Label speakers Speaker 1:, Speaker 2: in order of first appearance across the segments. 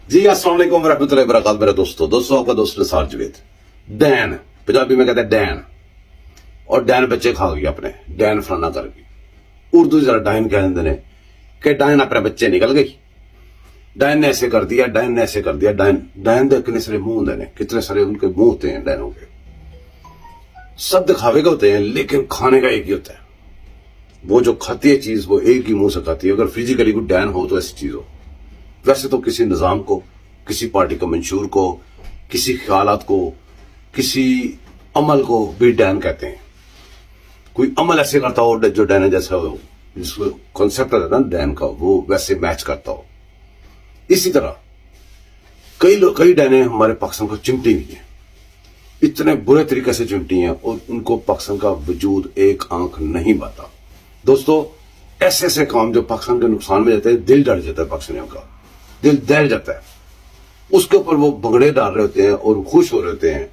Speaker 1: जी अस्सलाम वालेकुम रहमतुल्लाहि व बरकातहू मेरे दोस्तों आपका दोस्त निसार जवेद। डैन पंजाबी में कहते हैं डैन, और डैन बच्चे खा गई अपने, डैन फलाना कर गई। उर्दू जरा डायन कह देंगे ने कि डायन अपने बच्चे निकल गई, डायन ने ऐसे कर दिया, डायन ने ऐसे कर दिया। डायन दे कितने सारे मुंह होते हैं, कितने सारे उनके मुंह होते हैं डायनों के। सब दिखावे के होते हैं लेकिन खाने का एक ही होता है। वो जो खाती है चीज वो एक ही मुंह से खाती है। अगर फिजिकली कोई डैन हो तो ऐसी चीज हो। वैसे तो किसी निजाम को, किसी पार्टी का मंशूर को, किसी ख्यालात को, किसी अमल को भी डैन कहते हैं। कोई अमल ऐसे करता हो जो डैन जैसा हो, जिसको कॉन्सेप्ट है ना डैन का, वो वैसे मैच करता हो। इसी तरह कई डैने हमारे पाकिस्तान को चिमटी हुई है, इतने बुरे तरीके से चिमटी हैं और उनको पाकिस्तान का वजूद एक आंख नहीं पाता। दोस्तों ऐसे ऐसे काम जो पाकिस्तान के नुकसान में जाते हैं, दिल डर जाता है पाकिस्तानियों का, दिल दहल जाता है। उसके ऊपर वो भंगड़े डाल रहे होते हैं और खुश हो रहे होते हैं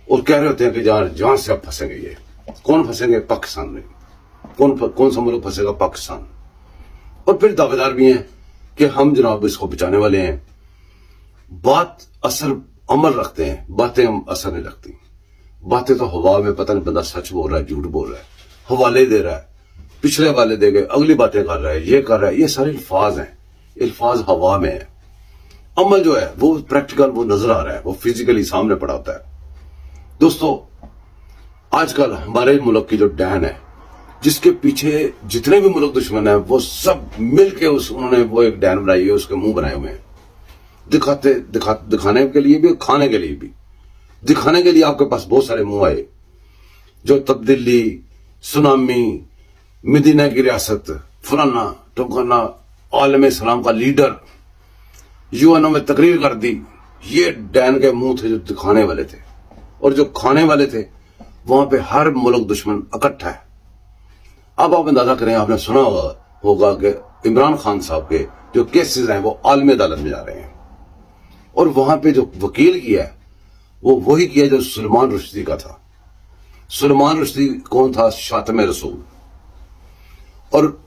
Speaker 1: और कह रहे होते हैं कि जहां से अब फंसेंगे। ये कौन फंसेंगे? पाकिस्तान में। कौन सा मुल्क फंसेगा? पाकिस्तान। और फिर दावेदार भी हैं कि हम जनाब इसको बचाने वाले हैं। बात असर अमल रखते हैं, बातें हम असर नहीं रखती। बातें तो हवा में, पता नहीं बंदा सच बोल रहा है झूठ बोल रहा है, हवाले दे रहा है, पिछले हवाले दे गए, अगली बातें कर रहा है, ये कर रहा है। ये सारे अल्फाज हैं, अल्फाज हवा में है। अमल जो है वो प्रैक्टिकल, वो नजर आ रहा है, वो फिजिकली सामने पड़ा होता है। दोस्तों आजकल हमारे मुल्क की जो डैन है, जिसके पीछे जितने भी मुल्क दुश्मन है, वो सब मिलके उन्होंने वो एक डैन बनाई है, उसके मुंह बनाए हुए हैं। दिखाने के लिए भी, खाने के लिए भी। दिखाने के लिए आपके पास बहुत सारे मुंह आए, जो तब्दीली, सुनामी, मदीना की रियासत, फलाना टमकाना, आलम इस्लाम का लीडर, यूएनओ में तकरीर कर दी। ये डैन के मुंह थे जो दिखाने वाले थे। और जो खाने वाले थे, वहां पे हर मुल्क दुश्मन इकट्ठा है। अब आप अंदाजा करें, आपने सुना होगा कि इमरान खान साहब के जो केसेस हैं वो आलमी अदालत में जा रहे हैं। और वहां पे जो वकील किया है वो वही किया जो सलमान रुश्दी का था। सलमान रुश्दी कौन था? शातम रसूल। और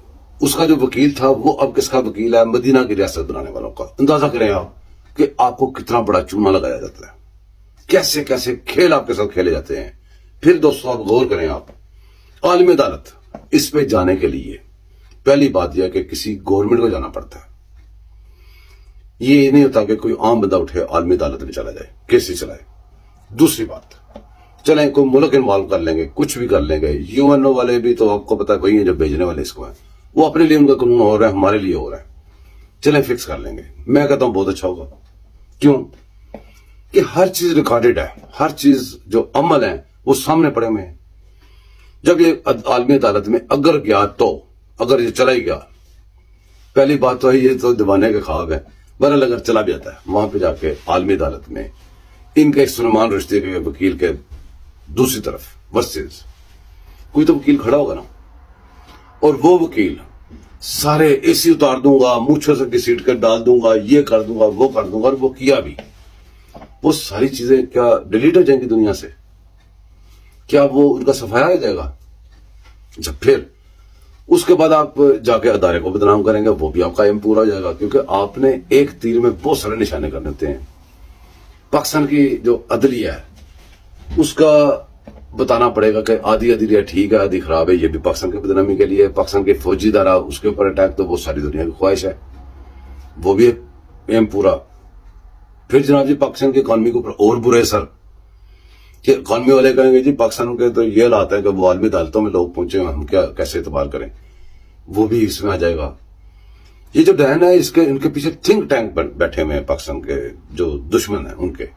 Speaker 1: उसका जो वकील था वो अब किसका वकील है? मदीना की रियासत बनाने वालों का। अंदाजा करें आप कि आपको कितना बड़ा चूना लगाया जाता है, कैसे कैसे खेल आपके साथ खेले जाते हैं। फिर दोस्तों आप गौर करें, आप आलमी अदालत, इस पे जाने के लिए पहली बात यह कि किसी गवर्नमेंट को जाना पड़ता है। ये नहीं होता कि कोई आम बंदा उठे आलमी अदालत में चला जाए, कैसे चलाए। दूसरी बात, चलें कोई मुल्क इन्वॉल्व कर लेंगे, कुछ भी कर लेंगे। यूएनओ वाले भी तो आपको पता है वही है जो भेजने वाले इसको है। वो अपने लिए उनका कानून हो रहा है, हमारे लिए हो रहा है। चलें फिक्स कर लेंगे। मैं कहता हूं बहुत अच्छा होगा। क्यों? कि हर चीज रिकॉर्डेड है, हर चीज जो अमल है वो सामने पड़े हुए हैं। जब ये आलमी अदालत में अगर गया तो, अगर ये चला ही गया, पहली बात तो है ये तो दबाने के ख्वाब है। बहरहाल अगर चला भी जाता है, वहां पे जाके आलमी अदालत में इनके सलमान रुश्दी के वकील के दूसरी तरफ वर्सेस कोई तो वकील खड़ा होगा ना, और वो वकील सारे एसी उतार दूंगा, मूछों से घसीट कर डाल दूंगा, ये कर दूंगा, वो कर दूंगा, और वो किया भी। वो सारी चीजें क्या डिलीट हो जाएंगी दुनिया से? क्या वो उनका सफाया हो जाएगा? जब फिर उसके बाद आप जाके अदारे को बदनाम करेंगे, वो भी आपका एम पूरा हो जाएगा। क्योंकि आपने एक तीर में बहुत सारे निशाने करने होते हैं। पाकिस्तान की जो अदलिया है उसका बताना पड़ेगा कि आधी अदलिया ठीक है, आधी खराब है। ये भी पाकिस्तान की बदनामी के लिए। पाकिस्तान के फौजी दारा, उसके ऊपर अटैक, तो वो सारी दुनिया की ख्वाहिश है, वो भी एम पूरा। फिर जनाब जी पाकिस्तान की इकॉनमी के ऊपर और बुरे असर, कि इकॉनमी वाले कहेंगे जी पाकिस्तान के तो ये हालात है कि वो आलमी अदालतों में लोग पहुंचे हैं, हम क्या कैसे इतबार करें। वो भी इसमें आ जाएगा। ये जो डैन है, इनके पीछे थिंक टैंक बैठे हुए हैं पाकिस्तान के जो दुश्मन है उनके।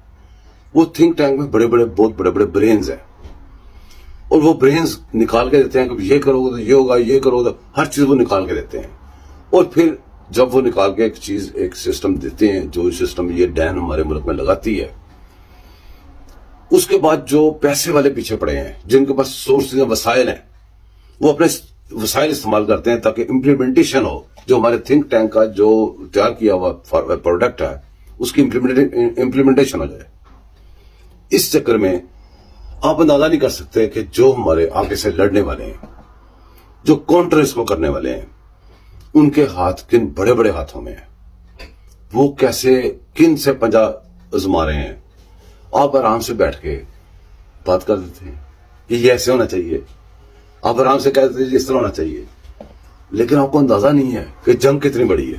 Speaker 1: वो थिंक टैंक में बहुत बड़े बड़े ब्रेन्स हैं, और वो ब्रेन्स निकाल के देते हैं कि ये करोगे तो ये होगा, ये करोगे तो, हर चीज वो निकाल के देते हैं। और फिर जब वो निकाल के एक चीज, एक सिस्टम देते हैं, जो सिस्टम ये डैन हमारे मुल्क में लगाती है, उसके बाद जो पैसे वाले पीछे पड़े हैं, जिनके पास सोर्सेज वसाइल हैं, वो अपने वसाइल इस्तेमाल करते हैं ताकि इम्प्लीमेंटेशन हो। जो हमारे थिंक टैंक का जो तैयार किया हुआ प्रोडक्ट है, उसकी इम्प्लीमेंटेशन हो जाए। इस चक्कर में आप अंदाजा नहीं कर सकते कि जो हमारे आगे से लड़ने वाले हैं, जो काउंटर इसको करने वाले हैं, उनके हाथ किन बड़े बड़े हाथों में है। वो कैसे کن سے پنجہ ازما رہے ہیں. آپ آرام سے بیٹھ کے بات کر دیتے ہیں کہ یہ ایسے ہونا چاہیے. آپ آرام سے کہتے ہیں اس طرح ہونا چاہیے. لیکن آپ کو اندازہ نہیں ہے کہ جنگ کتنی بڑی ہے.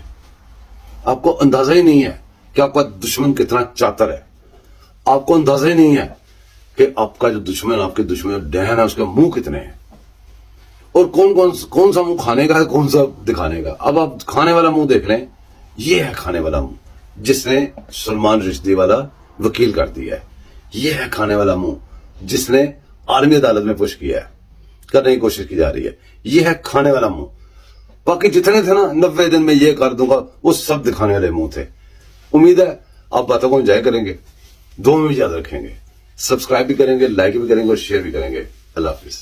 Speaker 1: آپ کو اندازہ ہی نہیں ہے کہ آپ کا دشمن کتنا چاتر ہے. آپ کو اندازہ ہی نہیں ہے کہ آپ کا جو دشمن، آپ کے دشمن ڈہن ہے، اس کے منہ کتنے ہیں، اور کون سا منہ کھانے کا ہے، کون سا دکھانے کا. اب آپ کھانے والا منہ دیکھ لیں. یہ ہے کھانے والا منہ جس نے سلمان رشدی والا وکیل کر دیا ہے. یہ ہے کھانے والا منہ جس نے عالمی عدالت میں پش کیا ہے، کرنے کی کوشش کی جا رہی ہے. یہ ہے کھانے والا منہ. باقی جتنے تھے نا 90 دن میں یہ کر دوں گا، وہ سب دکھانے والے منہ تھے. امید ہے آپ باتوں کو انجوائے کریں گے، دو میں بھی یاد رکھیں گے، سبسکرائب بھی کریں گے، لائک بھی کریں گے اور شیئر بھی کریں گے. اللہ حافظ.